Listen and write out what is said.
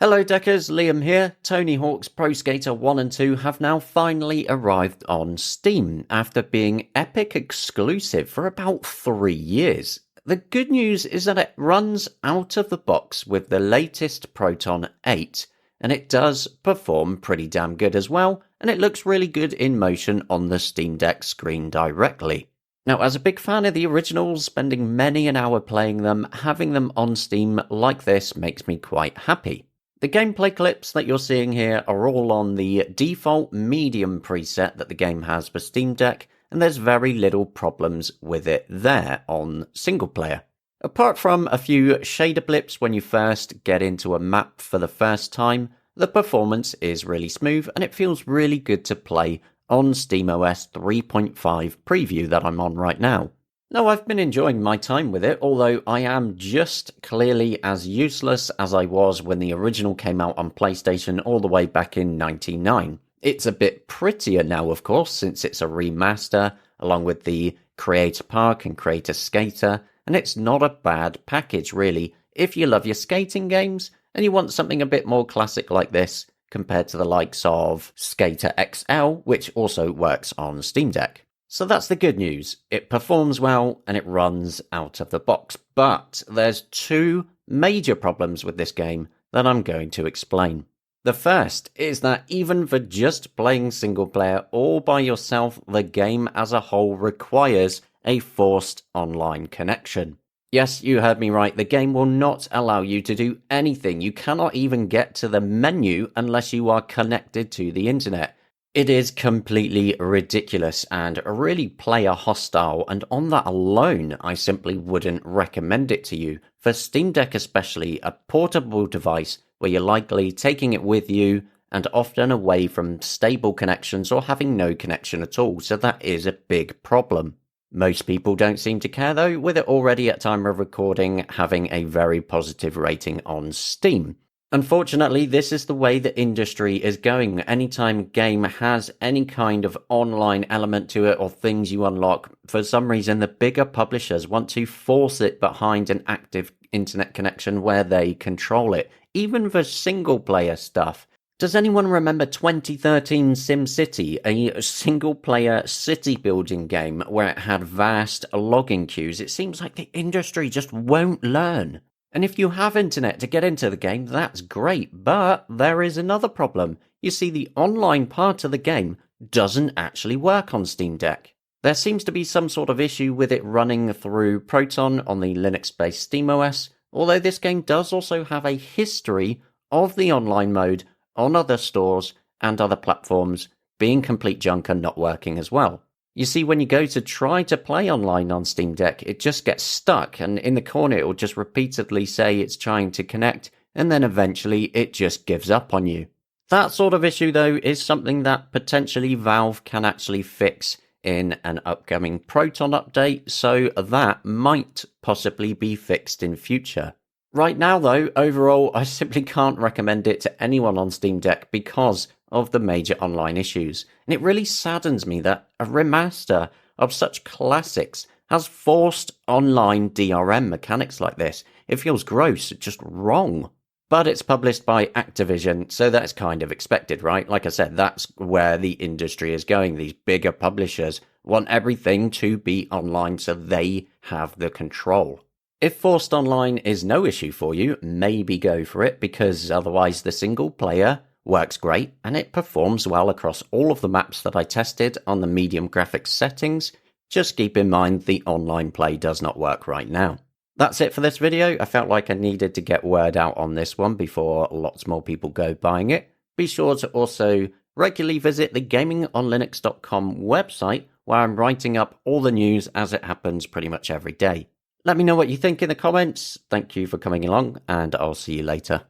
Hello Deckers, Liam here. Tony Hawk's Pro Skater 1 and 2 have now finally arrived on Steam after being Epic exclusive for about 3 years. The good news is that it runs out of the box with the latest Proton 8, and it does perform pretty damn good as well, and it looks really good in motion on the Steam Deck screen directly. Now, as a big fan of the originals, spending many an hour playing them, having them on Steam like this makes me quite happy. The gameplay clips that you're seeing here are all on the default medium preset that the game has for Steam Deck, and there's very little problems with it there on single player. Apart from a few shader blips when you first get into a map for the first time, the performance is really smooth and it feels really good to play on SteamOS 3.5 preview that I'm on right now. Now, I've been enjoying my time with it, although I am just clearly as useless as I was when the original came out on PlayStation all the way back in '99. It's a bit prettier now, of course, since it's a remaster, along with the Creator Park and Creator Skater, and it's not a bad package, really, if you love your skating games and you want something a bit more classic like this, compared to the likes of Skater XL, which also works on Steam Deck. So that's the good news. It performs well and it runs out of the box. But there's two major problems with this game that I'm going to explain. The first is that even for just playing single player all by yourself, the game as a whole requires a forced online connection. Yes, you heard me right. The game will not allow you to do anything. You cannot even get to the menu unless you are connected to the internet. It is completely ridiculous and really player hostile, and on that alone, I simply wouldn't recommend it to you. For Steam Deck especially, a portable device where you're likely taking it with you and often away from stable connections or having no connection at all, so that is a big problem. Most people don't seem to care though, with it already at time of recording having a very positive rating on Steam. Unfortunately, this is the way the industry is going. Anytime a game has any kind of online element to it or things you unlock, for some reason the bigger publishers want to force it behind an active internet connection where they control it, even for single-player stuff. Does anyone remember 2013 SimCity, a single-player city-building game where it had vast logging queues? It seems like the industry just won't learn. And if you have internet to get into the game, that's great, but there is another problem. You see, the online part of the game doesn't actually work on Steam Deck. There seems to be some sort of issue with it running through Proton on the Linux-based SteamOS, although this game does also have a history of the online mode on other stores and other platforms being complete junk and not working as well. You see, when you go to try to play online on Steam Deck, it just gets stuck, and in the corner it will just repeatedly say it's trying to connect, and then eventually it just gives up on you. That sort of issue, though, is something that potentially Valve can actually fix in an upcoming Proton update, so that might possibly be fixed in future. Right now, though, overall, I simply can't recommend it to anyone on Steam Deck because of the major online issues. And it really saddens me that a remaster of such classics has forced online DRM mechanics like this. It feels gross, just wrong. But it's published by Activision, so that's kind of expected, right? Like I said, that's where the industry is going. These bigger publishers want everything to be online so they have the control. If forced online is no issue for you, maybe go for it, because otherwise the single player works great and it performs well across all of the maps that I tested on the medium graphics settings. Just keep in mind the online play does not work right now. That's it for this video. I felt like I needed to get word out on this one before lots more people go buying it. Be sure to also regularly visit the gamingonlinux.com website, where I'm writing up all the news as it happens pretty much every day. Let me know what you think in the comments. Thank you for coming along, and I'll see you later.